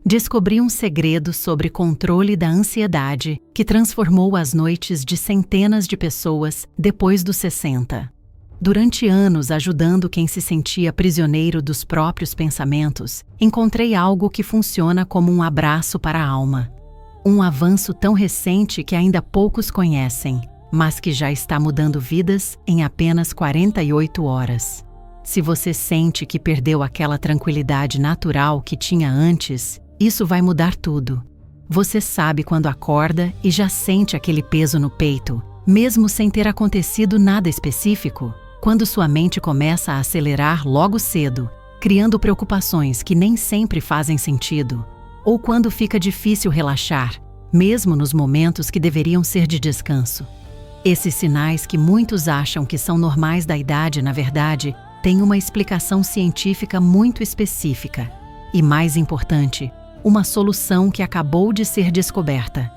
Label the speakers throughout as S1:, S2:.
S1: descobri um segredo sobre controle da ansiedade que transformou as noites de centenas de pessoas depois dos 60. Durante anos ajudando quem se sentia prisioneiro dos próprios pensamentos, encontrei algo que funciona como um abraço para a alma. Um avanço tão recente que ainda poucos conhecem, mas que já está mudando vidas em apenas 48 horas. Se você sente que perdeu aquela tranquilidade natural que tinha antes, isso vai mudar tudo. Você sabe quando acorda e já sente aquele peso no peito, mesmo sem ter acontecido nada específico? Quando sua mente começa a acelerar logo cedo, criando preocupações que nem sempre fazem sentido, ou quando fica difícil relaxar, mesmo nos momentos que deveriam ser de descanso. Esses sinais que muitos acham que são normais da idade, na verdade, têm uma explicação científica muito específica. E mais importante, uma solução que acabou de ser descoberta.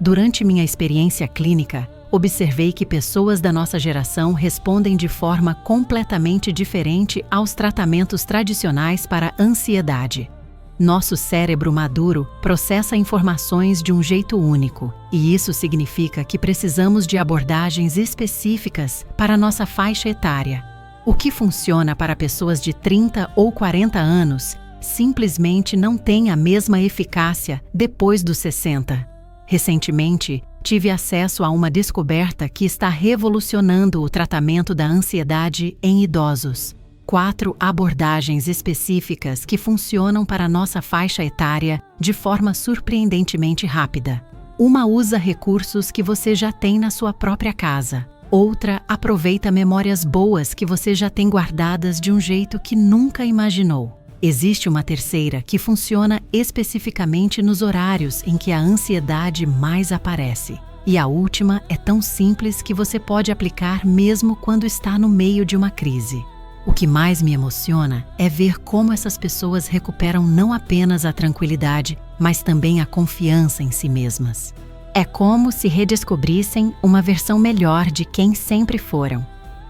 S1: Durante minha experiência clínica, observei que pessoas da nossa geração respondem de forma completamente diferente aos tratamentos tradicionais para ansiedade. Nosso cérebro maduro processa informações de um jeito único, e isso significa que precisamos de abordagens específicas para nossa faixa etária. O que funciona para pessoas de 30 ou 40 anos simplesmente não tem a mesma eficácia depois dos 60. Recentemente, tive acesso a uma descoberta que está revolucionando o tratamento da ansiedade em idosos. 4 abordagens específicas que funcionam para nossa faixa etária de forma surpreendentemente rápida. Uma usa recursos que você já tem na sua própria casa. Outra aproveita memórias boas que você já tem guardadas de um jeito que nunca imaginou. Existe uma terceira que funciona especificamente nos horários em que a ansiedade mais aparece. E a última é tão simples que você pode aplicar mesmo quando está no meio de uma crise. O que mais me emociona é ver como essas pessoas recuperam não apenas a tranquilidade, mas também a confiança em si mesmas. É como se redescobrissem uma versão melhor de quem sempre foram.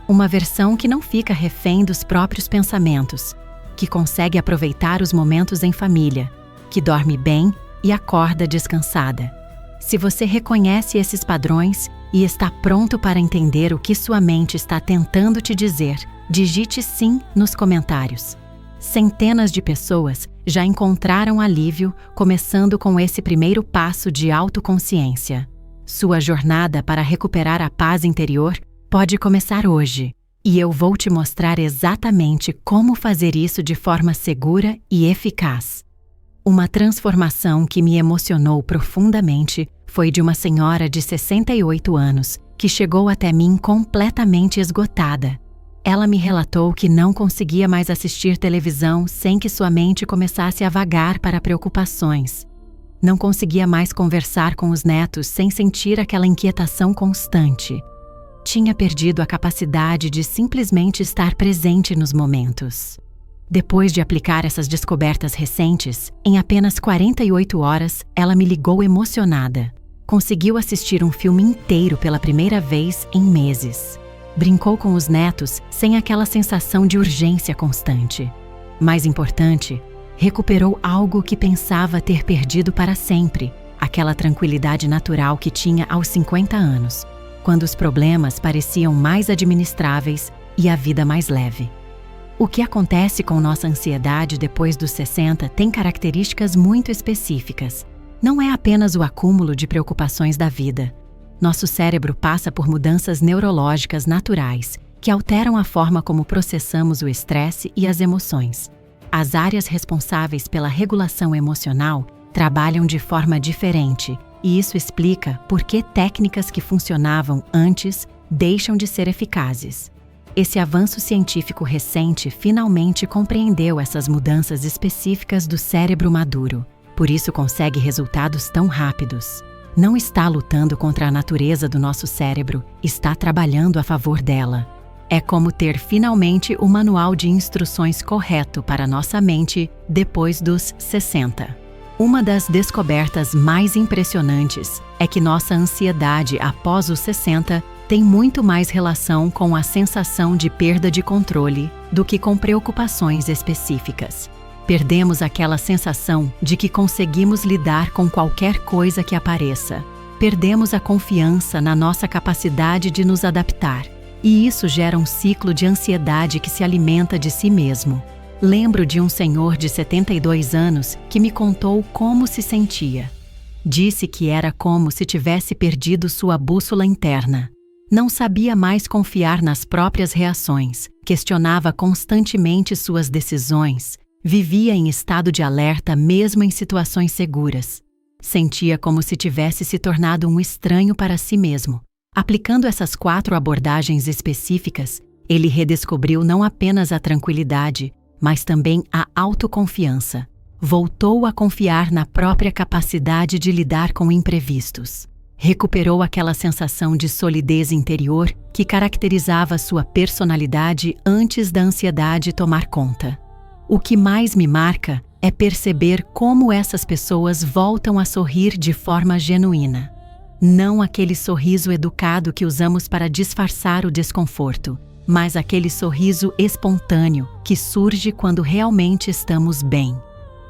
S1: Uma versão que não fica refém dos próprios pensamentos, que consegue aproveitar os momentos em família, que dorme bem e acorda descansada. Se você reconhece esses padrões e está pronto para entender o que sua mente está tentando te dizer, digite sim nos comentários. Centenas de pessoas já encontraram alívio começando com esse primeiro passo de autoconsciência. Sua jornada para recuperar a paz interior pode começar hoje. E eu vou te mostrar exatamente como fazer isso de forma segura e eficaz. Uma transformação que me emocionou profundamente foi de uma senhora de 68 anos que chegou até mim completamente esgotada. Ela me relatou que não conseguia mais assistir televisão sem que sua mente começasse a vagar para preocupações. Não conseguia mais conversar com os netos sem sentir aquela inquietação constante. Tinha perdido a capacidade de simplesmente estar presente nos momentos. Depois de aplicar essas descobertas recentes, em apenas 48 horas, ela me ligou emocionada. Conseguiu assistir um filme inteiro pela primeira vez em meses. Brincou com os netos sem aquela sensação de urgência constante. Mais importante, recuperou algo que pensava ter perdido para sempre, aquela tranquilidade natural que tinha aos 50 anos. Quando os problemas pareciam mais administráveis e a vida mais leve. O que acontece com nossa ansiedade depois dos 60 tem características muito específicas. Não é apenas o acúmulo de preocupações da vida. Nosso cérebro passa por mudanças neurológicas naturais que alteram a forma como processamos o estresse e as emoções. As áreas responsáveis pela regulação emocional trabalham de forma diferente. E isso explica por que técnicas que funcionavam antes deixam de ser eficazes. Esse avanço científico recente finalmente compreendeu essas mudanças específicas do cérebro maduro. Por isso consegue resultados tão rápidos. Não está lutando contra a natureza do nosso cérebro, está trabalhando a favor dela. É como ter finalmente o manual de instruções correto para nossa mente depois dos 60. Uma das descobertas mais impressionantes é que nossa ansiedade após os 60 tem muito mais relação com a sensação de perda de controle do que com preocupações específicas. Perdemos aquela sensação de que conseguimos lidar com qualquer coisa que apareça. Perdemos a confiança na nossa capacidade de nos adaptar. E isso gera um ciclo de ansiedade que se alimenta de si mesmo. Lembro de um senhor de 72 anos que me contou como se sentia. Disse que era como se tivesse perdido sua bússola interna. Não sabia mais confiar nas próprias reações, questionava constantemente suas decisões, vivia em estado de alerta mesmo em situações seguras. Sentia como se tivesse se tornado um estranho para si mesmo. Aplicando essas 4 abordagens específicas, ele redescobriu não apenas a tranquilidade, mas também a autoconfiança. Voltou a confiar na própria capacidade de lidar com imprevistos. Recuperou aquela sensação de solidez interior que caracterizava sua personalidade antes da ansiedade tomar conta. O que mais me marca é perceber como essas pessoas voltam a sorrir de forma genuína. Não aquele sorriso educado que usamos para disfarçar o desconforto, mas aquele sorriso espontâneo que surge quando realmente estamos bem.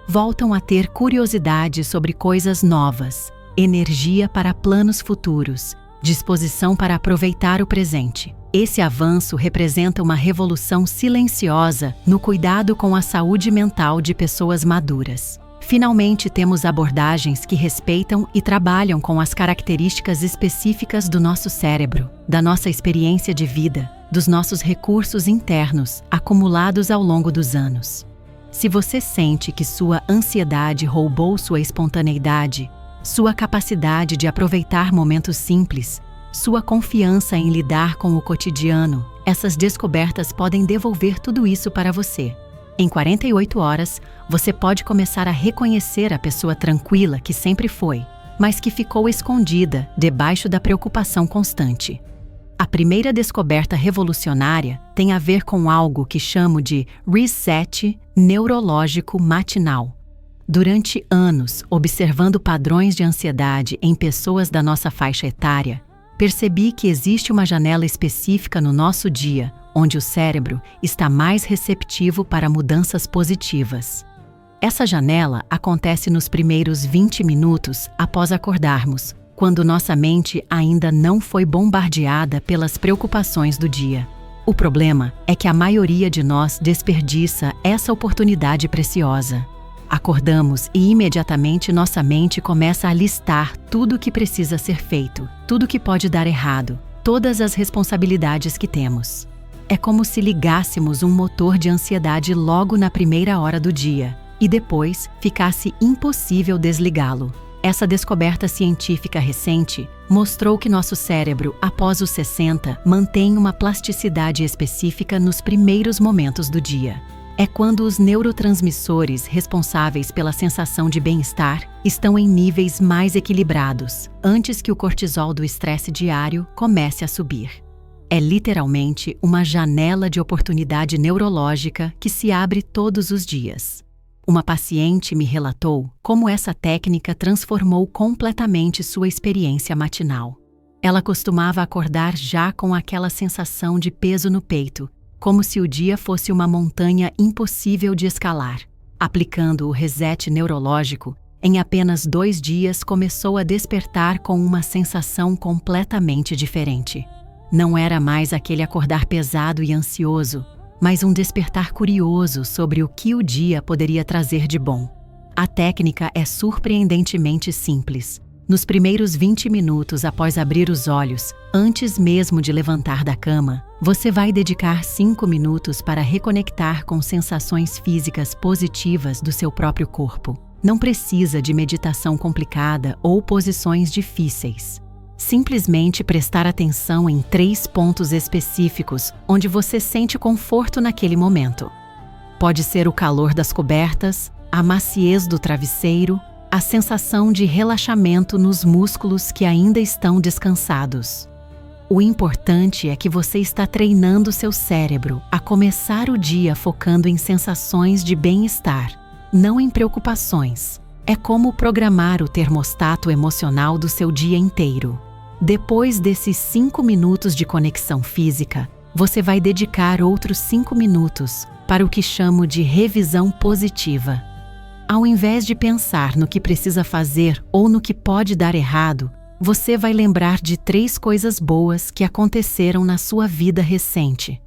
S1: Voltam a ter curiosidade sobre coisas novas, energia para planos futuros, disposição para aproveitar o presente. Esse avanço representa uma revolução silenciosa no cuidado com a saúde mental de pessoas maduras. Finalmente, temos abordagens que respeitam e trabalham com as características específicas do nosso cérebro, da nossa experiência de vida, dos nossos recursos internos acumulados ao longo dos anos. Se você sente que sua ansiedade roubou sua espontaneidade, sua capacidade de aproveitar momentos simples, sua confiança em lidar com o cotidiano, essas descobertas podem devolver tudo isso para você. Em 48 horas, você pode começar a reconhecer a pessoa tranquila que sempre foi, mas que ficou escondida debaixo da preocupação constante. A primeira descoberta revolucionária tem a ver com algo que chamo de reset neurológico matinal. Durante anos, observando padrões de ansiedade em pessoas da nossa faixa etária, percebi que existe uma janela específica no nosso dia, onde o cérebro está mais receptivo para mudanças positivas. Essa janela acontece nos primeiros 20 minutos após acordarmos, quando nossa mente ainda não foi bombardeada pelas preocupações do dia. O problema é que a maioria de nós desperdiça essa oportunidade preciosa. Acordamos e imediatamente nossa mente começa a listar tudo o que precisa ser feito, tudo que pode dar errado, todas as responsabilidades que temos. É como se ligássemos um motor de ansiedade logo na primeira hora do dia e depois ficasse impossível desligá-lo. Essa descoberta científica recente mostrou que nosso cérebro, após os 60, mantém uma plasticidade específica nos primeiros momentos do dia. É quando os neurotransmissores responsáveis pela sensação de bem-estar estão em níveis mais equilibrados, antes que o cortisol do estresse diário comece a subir. É literalmente uma janela de oportunidade neurológica que se abre todos os dias. Uma paciente me relatou como essa técnica transformou completamente sua experiência matinal. Ela costumava acordar já com aquela sensação de peso no peito, como se o dia fosse uma montanha impossível de escalar. Aplicando o reset neurológico, em apenas 2 dias começou a despertar com uma sensação completamente diferente. Não era mais aquele acordar pesado e ansioso, mas um despertar curioso sobre o que o dia poderia trazer de bom. A técnica é surpreendentemente simples. Nos primeiros 20 minutos após abrir os olhos, antes mesmo de levantar da cama, você vai dedicar 5 minutos para reconectar com sensações físicas positivas do seu próprio corpo. Não precisa de meditação complicada ou posições difíceis. Simplesmente prestar atenção em 3 pontos específicos onde você sente conforto naquele momento. Pode ser o calor das cobertas, a maciez do travesseiro, a sensação de relaxamento nos músculos que ainda estão descansados. O importante é que você está treinando seu cérebro a começar o dia focando em sensações de bem-estar, não em preocupações. É como programar o termostato emocional do seu dia inteiro. Depois desses 5 minutos de conexão física, você vai dedicar outros 5 minutos para o que chamo de revisão positiva. Ao invés de pensar no que precisa fazer ou no que pode dar errado, você vai lembrar de 3 coisas boas que aconteceram na sua vida recente.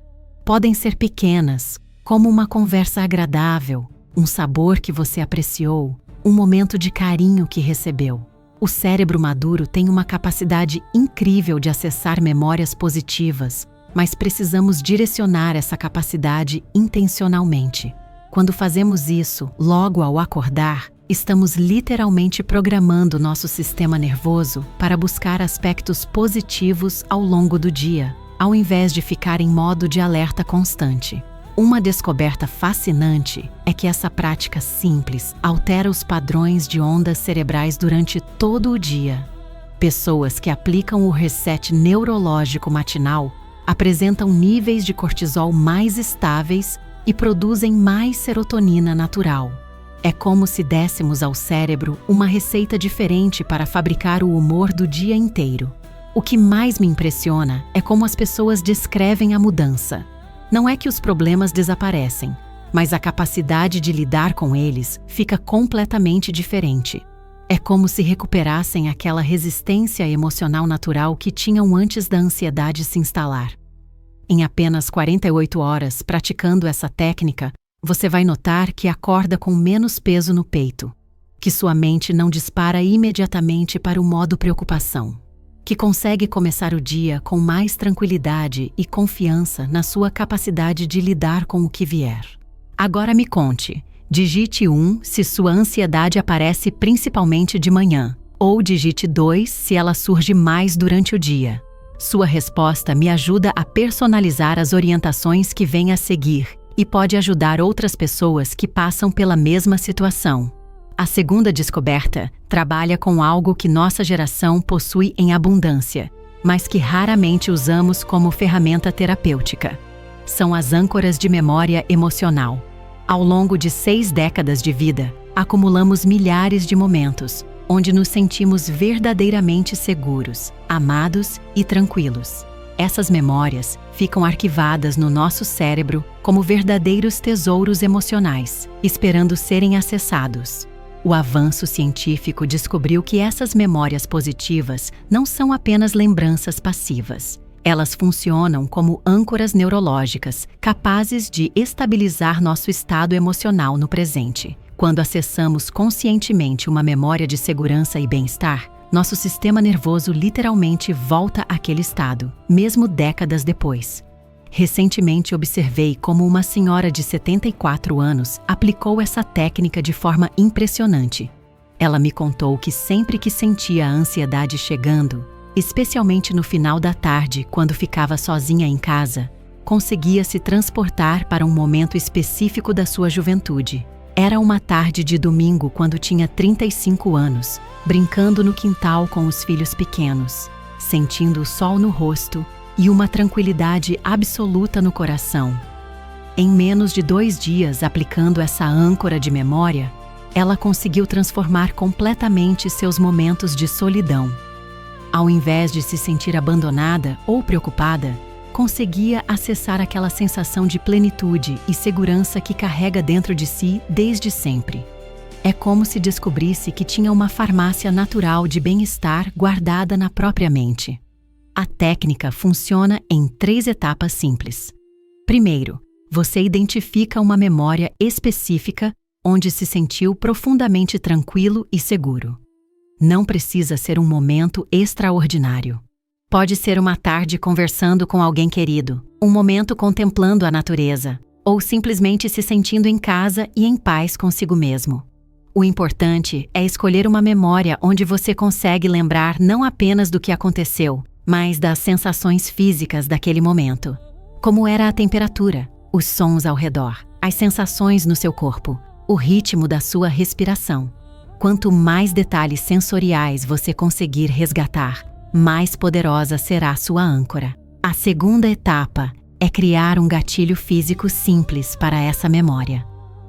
S1: Podem ser pequenas, como uma conversa agradável, um sabor que você apreciou, um momento de carinho que recebeu. O cérebro maduro tem uma capacidade incrível de acessar memórias positivas, mas precisamos direcionar essa capacidade intencionalmente. Quando fazemos isso, logo ao acordar, estamos literalmente programando nosso sistema nervoso para buscar aspectos positivos ao longo do dia, ao invés de ficar em modo de alerta constante. Uma descoberta fascinante é que essa prática simples altera os padrões de ondas cerebrais durante todo o dia. Pessoas que aplicam o reset neurológico matinal apresentam níveis de cortisol mais estáveis e produzem mais serotonina natural. É como se dessemos ao cérebro uma receita diferente para fabricar o humor do dia inteiro. O que mais me impressiona é como as pessoas descrevem a mudança. Não é que os problemas desaparecem, mas a capacidade de lidar com eles fica completamente diferente. É como se recuperassem aquela resistência emocional natural que tinham antes da ansiedade se instalar. Em apenas 48 horas praticando essa técnica, você vai notar que acorda com menos peso no peito, que sua mente não dispara imediatamente para o modo preocupação, que consegue começar o dia com mais tranquilidade e confiança na sua capacidade de lidar com o que vier. Agora me conte, digite 1 se sua ansiedade aparece principalmente de manhã, ou digite 2 se ela surge mais durante o dia. Sua resposta me ajuda a personalizar as orientações que vêm a seguir e pode ajudar outras pessoas que passam pela mesma situação. A segunda descoberta trabalha com algo que nossa geração possui em abundância, mas que raramente usamos como ferramenta terapêutica. São as âncoras de memória emocional. Ao longo de 6 décadas de vida, acumulamos milhares de momentos onde nos sentimos verdadeiramente seguros, amados e tranquilos. Essas memórias ficam arquivadas no nosso cérebro como verdadeiros tesouros emocionais, esperando serem acessados. O avanço científico descobriu que essas memórias positivas não são apenas lembranças passivas. Elas funcionam como âncoras neurológicas, capazes de estabilizar nosso estado emocional no presente. Quando acessamos conscientemente uma memória de segurança e bem-estar, nosso sistema nervoso literalmente volta àquele estado, mesmo décadas depois. Recentemente observei como uma senhora de 74 anos aplicou essa técnica de forma impressionante. Ela me contou que sempre que sentia a ansiedade chegando, especialmente no final da tarde, quando ficava sozinha em casa, conseguia se transportar para um momento específico da sua juventude. Era uma tarde de domingo quando tinha 35 anos, brincando no quintal com os filhos pequenos, sentindo o sol no rosto e uma tranquilidade absoluta no coração. Em menos de 2 dias aplicando essa âncora de memória, ela conseguiu transformar completamente seus momentos de solidão. Ao invés de se sentir abandonada ou preocupada, conseguia acessar aquela sensação de plenitude e segurança que carrega dentro de si desde sempre. É como se descobrisse que tinha uma farmácia natural de bem-estar guardada na própria mente. A técnica funciona em 3 etapas simples. Primeiro, você identifica uma memória específica onde se sentiu profundamente tranquilo e seguro. Não precisa ser um momento extraordinário. Pode ser uma tarde conversando com alguém querido, um momento contemplando a natureza, ou simplesmente se sentindo em casa e em paz consigo mesmo. O importante é escolher uma memória onde você consegue lembrar não apenas do que aconteceu, mas das sensações físicas daquele momento. Como era a temperatura, os sons ao redor, as sensações no seu corpo, o ritmo da sua respiração. Quanto mais detalhes sensoriais você conseguir resgatar, mais poderosa será a sua âncora. A segunda etapa é criar um gatilho físico simples para essa memória.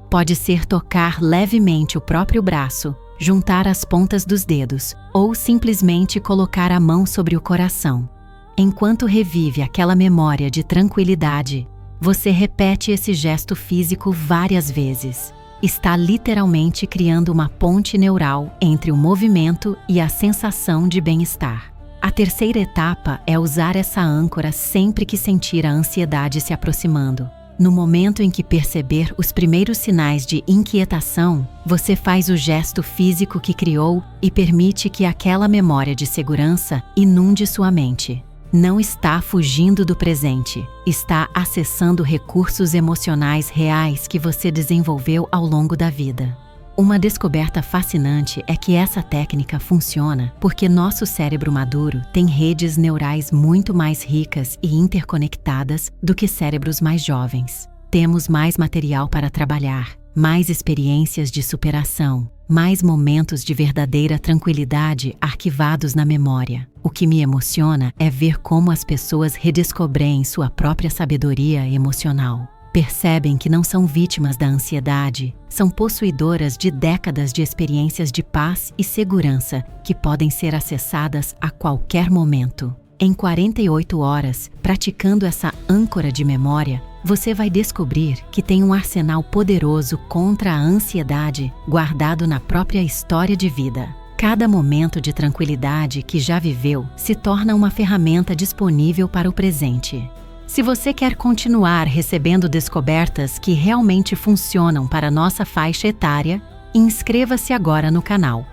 S1: Pode ser tocar levemente o próprio braço, juntar as pontas dos dedos ou simplesmente colocar a mão sobre o coração. Enquanto revive aquela memória de tranquilidade, Você repete esse gesto físico várias vezes. Está literalmente criando uma ponte neural entre o movimento e a sensação de bem-estar. A terceira etapa é usar essa âncora sempre que sentir a ansiedade se aproximando. No momento em que perceber os primeiros sinais de inquietação, você faz o gesto físico que criou e permite que aquela memória de segurança inunde sua mente. Não está fugindo do presente, está acessando recursos emocionais reais que você desenvolveu ao longo da vida. Uma descoberta fascinante é que essa técnica funciona porque nosso cérebro maduro tem redes neurais muito mais ricas e interconectadas do que cérebros mais jovens. Temos mais material para trabalhar, mais experiências de superação, mais momentos de verdadeira tranquilidade arquivados na memória. O que me emociona é ver como as pessoas redescobrem sua própria sabedoria emocional. Percebem que não são vítimas da ansiedade, são possuidoras de décadas de experiências de paz e segurança que podem ser acessadas a qualquer momento. Em 48 horas, praticando essa âncora de memória, você vai descobrir que tem um arsenal poderoso contra a ansiedade guardado na própria história de vida. Cada momento de tranquilidade que já viveu se torna uma ferramenta disponível para o presente. Se você quer continuar recebendo descobertas que realmente funcionam para nossa faixa etária, inscreva-se agora no canal.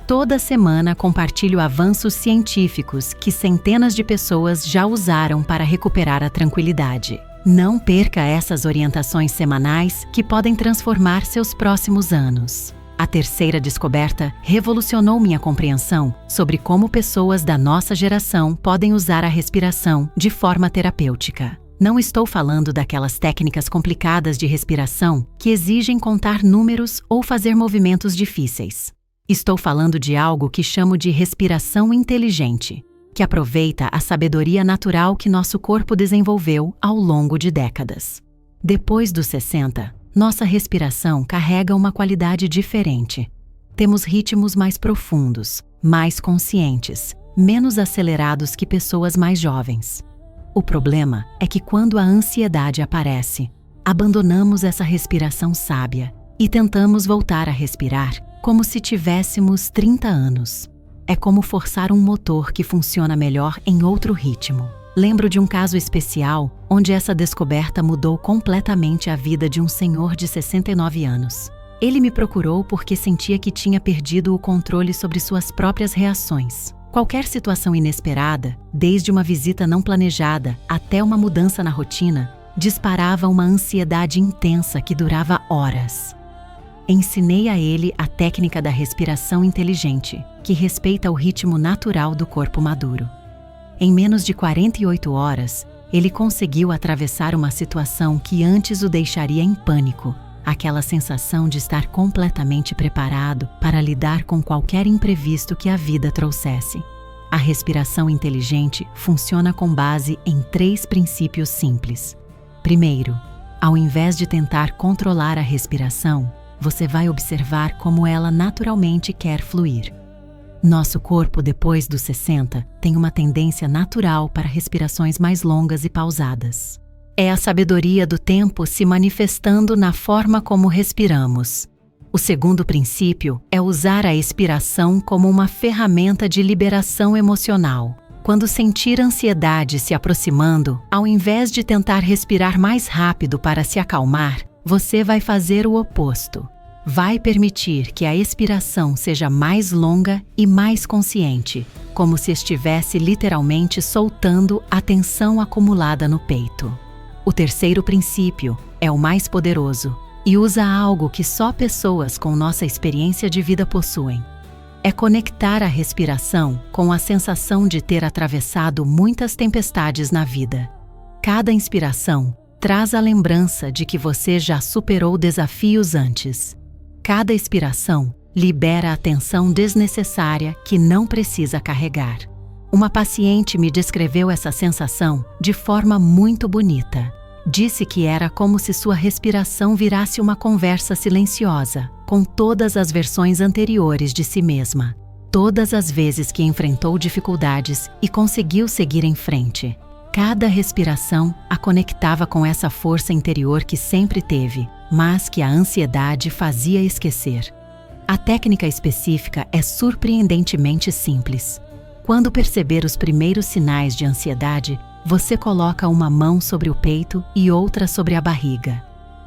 S1: Toda semana compartilho avanços científicos que centenas de pessoas já usaram para recuperar a tranquilidade. Não perca essas orientações semanais que podem transformar seus próximos anos. A terceira descoberta revolucionou minha compreensão sobre como pessoas da nossa geração podem usar a respiração de forma terapêutica. Não estou falando daquelas técnicas complicadas de respiração que exigem contar números ou fazer movimentos difíceis. Estou falando de algo que chamo de respiração inteligente, que aproveita a sabedoria natural que nosso corpo desenvolveu ao longo de décadas. Depois dos 60, nossa respiração carrega uma qualidade diferente. Temos ritmos mais profundos, mais conscientes, menos acelerados que pessoas mais jovens. O problema é que quando a ansiedade aparece, abandonamos essa respiração sábia e tentamos voltar a respirar como se tivéssemos 30 anos. É como forçar um motor que funciona melhor em outro ritmo. Lembro de um caso especial onde essa descoberta mudou completamente a vida de um senhor de 69 anos. Ele me procurou porque sentia que tinha perdido o controle sobre suas próprias reações. Qualquer situação inesperada, desde uma visita não planejada até uma mudança na rotina, disparava uma ansiedade intensa que durava horas. Ensinei a ele a técnica da respiração inteligente, que respeita o ritmo natural do corpo maduro. Em menos de 48 horas, ele conseguiu atravessar uma situação que antes o deixaria em pânico, aquela sensação de estar completamente preparado para lidar com qualquer imprevisto que a vida trouxesse. A respiração inteligente funciona com base em 3 princípios simples. Primeiro, ao invés de tentar controlar a respiração, você vai observar como ela naturalmente quer fluir. Nosso corpo, depois dos 60, tem uma tendência natural para respirações mais longas e pausadas. É a sabedoria do tempo se manifestando na forma como respiramos. O segundo princípio é usar a expiração como uma ferramenta de liberação emocional. Quando sentir ansiedade se aproximando, ao invés de tentar respirar mais rápido para se acalmar, você vai fazer o oposto. Vai permitir que a expiração seja mais longa e mais consciente, como se estivesse literalmente soltando a tensão acumulada no peito. O terceiro princípio é o mais poderoso e usa algo que só pessoas com nossa experiência de vida possuem. É conectar a respiração com a sensação de ter atravessado muitas tempestades na vida. Cada inspiração traz a lembrança de que você já superou desafios antes. Cada expiração libera a tensão desnecessária que não precisa carregar. Uma paciente me descreveu essa sensação de forma muito bonita. Disse que era como se sua respiração virasse uma conversa silenciosa, com todas as versões anteriores de si mesma. Todas as vezes que enfrentou dificuldades e conseguiu seguir em frente. Cada respiração a conectava com essa força interior que sempre teve, mas que a ansiedade fazia esquecer. A técnica específica é surpreendentemente simples. Quando perceber os primeiros sinais de ansiedade, você coloca uma mão sobre o peito e outra sobre a barriga.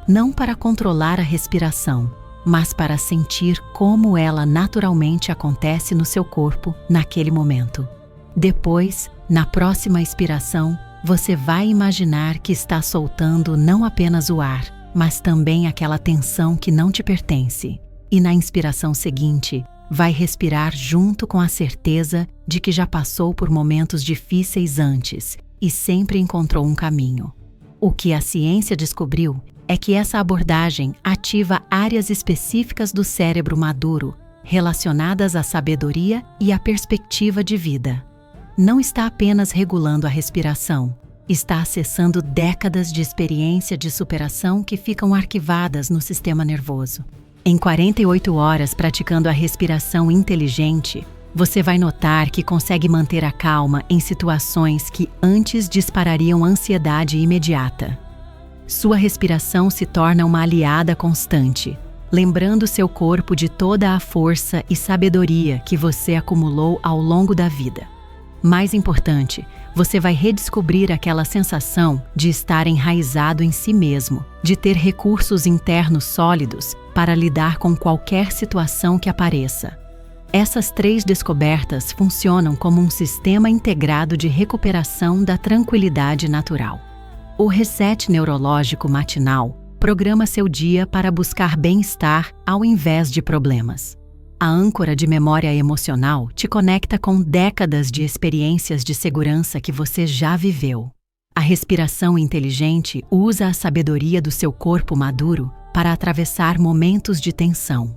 S1: Não para controlar a respiração, mas para sentir como ela naturalmente acontece no seu corpo naquele momento. Depois, na próxima expiração, você vai imaginar que está soltando não apenas o ar, mas também aquela tensão que não te pertence. E na inspiração seguinte, vai respirar junto com a certeza de que já passou por momentos difíceis antes e sempre encontrou um caminho. O que a ciência descobriu é que essa abordagem ativa áreas específicas do cérebro maduro relacionadas à sabedoria e à perspectiva de vida. Não está apenas regulando a respiração, está acessando décadas de experiência de superação que ficam arquivadas no sistema nervoso. Em 48 horas praticando a respiração inteligente, você vai notar que consegue manter a calma em situações que antes disparariam ansiedade imediata. Sua respiração se torna uma aliada constante, lembrando seu corpo de toda a força e sabedoria que você acumulou ao longo da vida. Mais importante, você vai redescobrir aquela sensação de estar enraizado em si mesmo, de ter recursos internos sólidos para lidar com qualquer situação que apareça. Essas 3 descobertas funcionam como um sistema integrado de recuperação da tranquilidade natural. O reset neurológico matinal programa seu dia para buscar bem-estar ao invés de problemas. A âncora de memória emocional te conecta com décadas de experiências de segurança que você já viveu. A respiração inteligente usa a sabedoria do seu corpo maduro para atravessar momentos de tensão.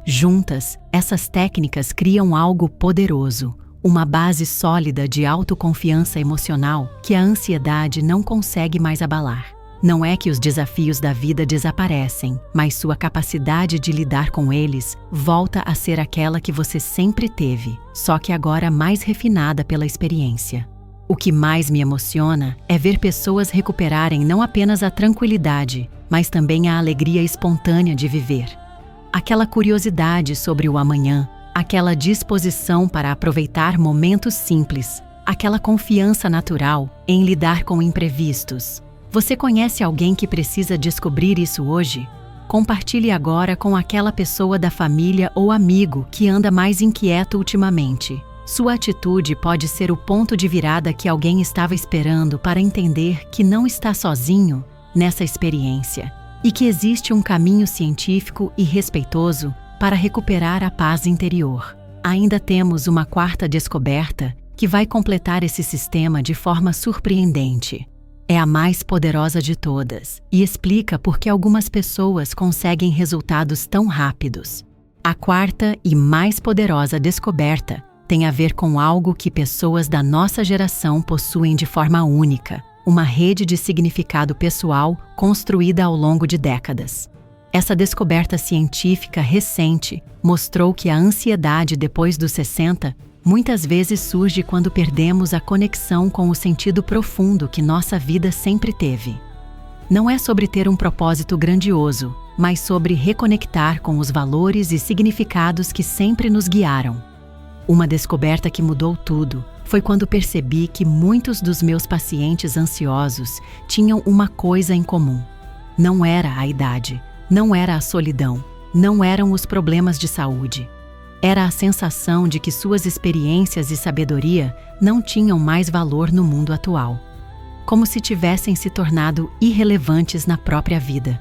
S1: Juntas, essas técnicas criam algo poderoso, uma base sólida de autoconfiança emocional que a ansiedade não consegue mais abalar. Não é que os desafios da vida desaparecem, mas sua capacidade de lidar com eles volta a ser aquela que você sempre teve, só que agora mais refinada pela experiência. O que mais me emociona é ver pessoas recuperarem não apenas a tranquilidade, mas também a alegria espontânea de viver. Aquela curiosidade sobre o amanhã, aquela disposição para aproveitar momentos simples, aquela confiança natural em lidar com imprevistos. Você conhece alguém que precisa descobrir isso hoje? Compartilhe agora com aquela pessoa da família ou amigo que anda mais inquieto ultimamente. Sua atitude pode ser o ponto de virada que alguém estava esperando para entender que não está sozinho nessa experiência e que existe um caminho científico e respeitoso para recuperar a paz interior. Ainda temos uma 4ª descoberta que vai completar esse sistema de forma surpreendente. É a mais poderosa de todas e explica por que algumas pessoas conseguem resultados tão rápidos. A 4ª e mais poderosa descoberta tem a ver com algo que pessoas da nossa geração possuem de forma única, uma rede de significado pessoal construída ao longo de décadas. Essa descoberta científica recente mostrou que a ansiedade depois dos 60 muitas vezes surge quando perdemos a conexão com o sentido profundo que nossa vida sempre teve. Não é sobre ter um propósito grandioso, mas sobre reconectar com os valores e significados que sempre nos guiaram. Uma descoberta que mudou tudo foi quando percebi que muitos dos meus pacientes ansiosos tinham uma coisa em comum. Não era a idade, não era a solidão, não eram os problemas de saúde. Era a sensação de que suas experiências e sabedoria não tinham mais valor no mundo atual, como se tivessem se tornado irrelevantes na própria vida.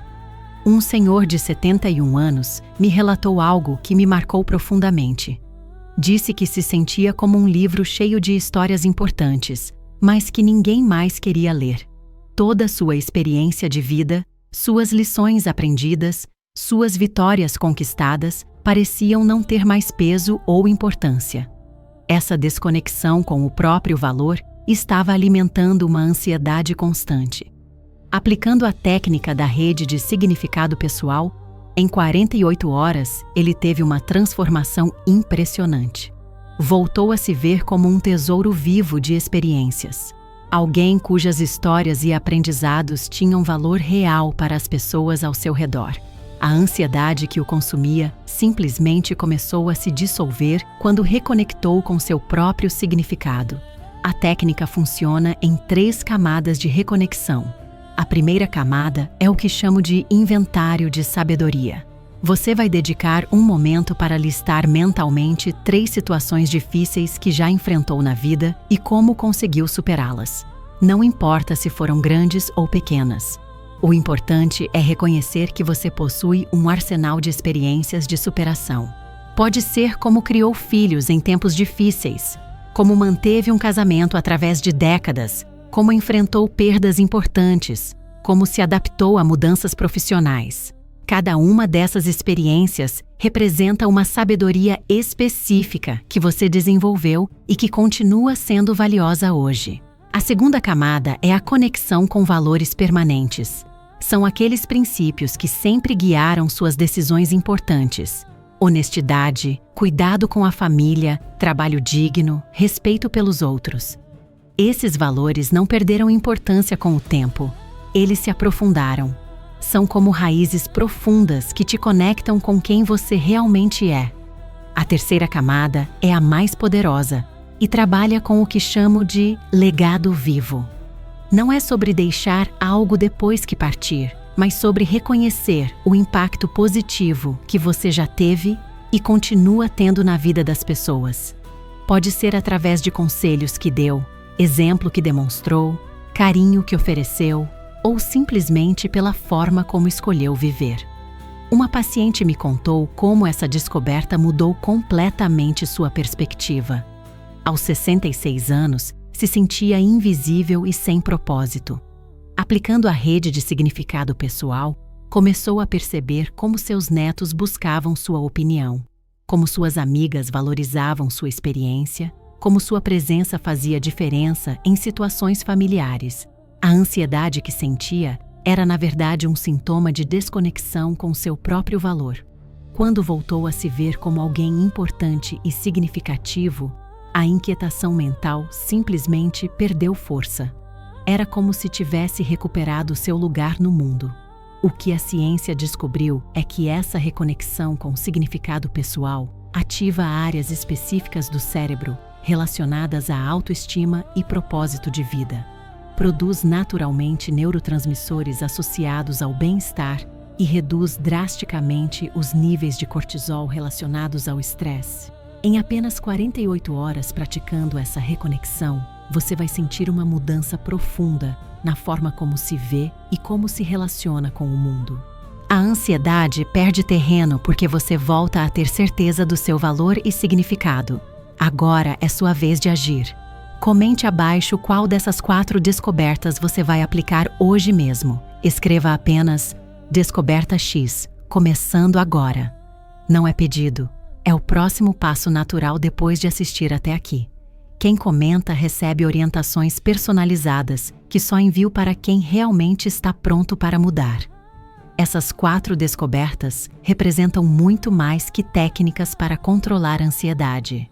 S1: Um senhor de 71 anos me relatou algo que me marcou profundamente. Disse que se sentia como um livro cheio de histórias importantes, mas que ninguém mais queria ler. Toda sua experiência de vida, suas lições aprendidas, suas vitórias conquistadas, pareciam não ter mais peso ou importância. Essa desconexão com o próprio valor estava alimentando uma ansiedade constante. Aplicando a técnica da rede de significado pessoal, em 48 horas ele teve uma transformação impressionante. Voltou a se ver como um tesouro vivo de experiências. Alguém cujas histórias e aprendizados tinham valor real para as pessoas ao seu redor. A ansiedade que o consumia simplesmente começou a se dissolver quando reconectou com seu próprio significado. A técnica funciona em 3 camadas de reconexão. A primeira camada é o que chamo de inventário de sabedoria. Você vai dedicar um momento para listar mentalmente 3 situações difíceis que já enfrentou na vida e como conseguiu superá-las. Não importa se foram grandes ou pequenas. O importante é reconhecer que você possui um arsenal de experiências de superação. Pode ser como criou filhos em tempos difíceis, como manteve um casamento através de décadas, como enfrentou perdas importantes, como se adaptou a mudanças profissionais. Cada uma dessas experiências representa uma sabedoria específica que você desenvolveu e que continua sendo valiosa hoje. A segunda camada é a conexão com valores permanentes. São aqueles princípios que sempre guiaram suas decisões importantes. Honestidade, cuidado com a família, trabalho digno, respeito pelos outros. Esses valores não perderam importância com o tempo. Eles se aprofundaram. São como raízes profundas que te conectam com quem você realmente é. A terceira camada é a mais poderosa e trabalha com o que chamo de legado vivo. Não é sobre deixar algo depois que partir, mas sobre reconhecer o impacto positivo que você já teve e continua tendo na vida das pessoas. Pode ser através de conselhos que deu, exemplo que demonstrou, carinho que ofereceu, ou simplesmente pela forma como escolheu viver. Uma paciente me contou como essa descoberta mudou completamente sua perspectiva. Aos 66 anos, se sentia invisível e sem propósito. Aplicando a rede de significado pessoal, começou a perceber como seus netos buscavam sua opinião, como suas amigas valorizavam sua experiência, como sua presença fazia diferença em situações familiares. A ansiedade que sentia era, na verdade, um sintoma de desconexão com seu próprio valor. Quando voltou a se ver como alguém importante e significativo, a inquietação mental simplesmente perdeu força. Era como se tivesse recuperado seu lugar no mundo. O que a ciência descobriu é que essa reconexão com o significado pessoal ativa áreas específicas do cérebro relacionadas à autoestima e propósito de vida. Produz naturalmente neurotransmissores associados ao bem-estar e reduz drasticamente os níveis de cortisol relacionados ao estresse. Em apenas 48 horas praticando essa reconexão, você vai sentir uma mudança profunda na forma como se vê e como se relaciona com o mundo. A ansiedade perde terreno porque você volta a ter certeza do seu valor e significado. Agora é sua vez de agir. Comente abaixo qual dessas 4 descobertas você vai aplicar hoje mesmo. Escreva apenas Descoberta X, começando agora. Não é pedido. É o próximo passo natural depois de assistir até aqui. Quem comenta recebe orientações personalizadas que só envio para quem realmente está pronto para mudar. Essas 4 descobertas representam muito mais que técnicas para controlar a ansiedade.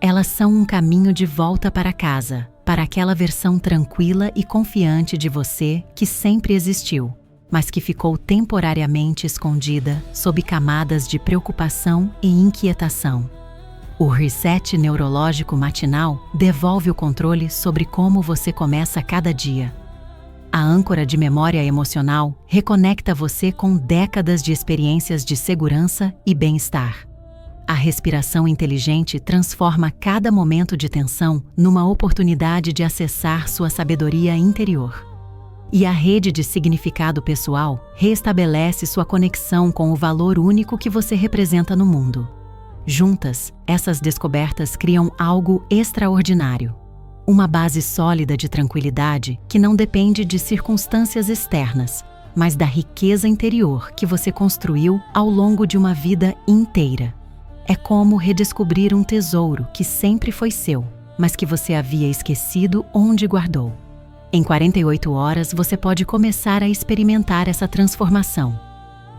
S1: Elas são um caminho de volta para casa, para aquela versão tranquila e confiante de você que sempre existiu, mas que ficou temporariamente escondida sob camadas de preocupação e inquietação. O reset neurológico matinal devolve o controle sobre como você começa cada dia. A âncora de memória emocional reconecta você com décadas de experiências de segurança e bem-estar. A respiração inteligente transforma cada momento de tensão numa oportunidade de acessar sua sabedoria interior. E a rede de significado pessoal reestabelece sua conexão com o valor único que você representa no mundo. Juntas, essas descobertas criam algo extraordinário. Uma base sólida de tranquilidade que não depende de circunstâncias externas, mas da riqueza interior que você construiu ao longo de uma vida inteira. É como redescobrir um tesouro que sempre foi seu, mas que você havia esquecido onde guardou. Em 48 horas você pode começar a experimentar essa transformação.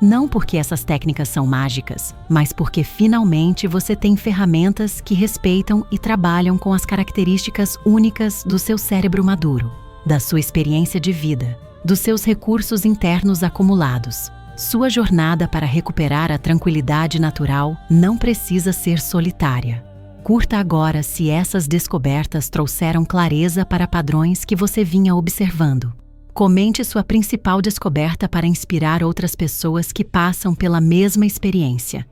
S1: Não porque essas técnicas são mágicas, mas porque finalmente você tem ferramentas que respeitam e trabalham com as características únicas do seu cérebro maduro, da sua experiência de vida, dos seus recursos internos acumulados. Sua jornada para recuperar a tranquilidade natural não precisa ser solitária. Curta agora se essas descobertas trouxeram clareza para padrões que você vinha observando. Comente sua principal descoberta para inspirar outras pessoas que passam pela mesma experiência.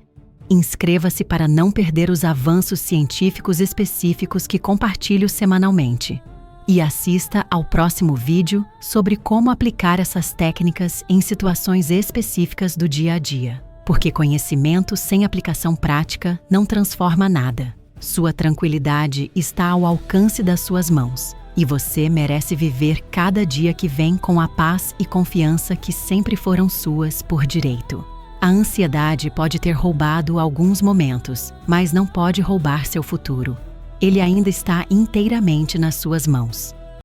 S1: Inscreva-se para não perder os avanços científicos específicos que compartilho semanalmente. E assista ao próximo vídeo sobre como aplicar essas técnicas em situações específicas do dia a dia. Porque conhecimento sem aplicação prática não transforma nada. Sua tranquilidade está ao alcance das suas mãos. E você merece viver cada dia que vem com a paz e confiança que sempre foram suas por direito. A ansiedade pode ter roubado alguns momentos, mas não pode roubar seu futuro. Ele ainda está inteiramente nas suas mãos.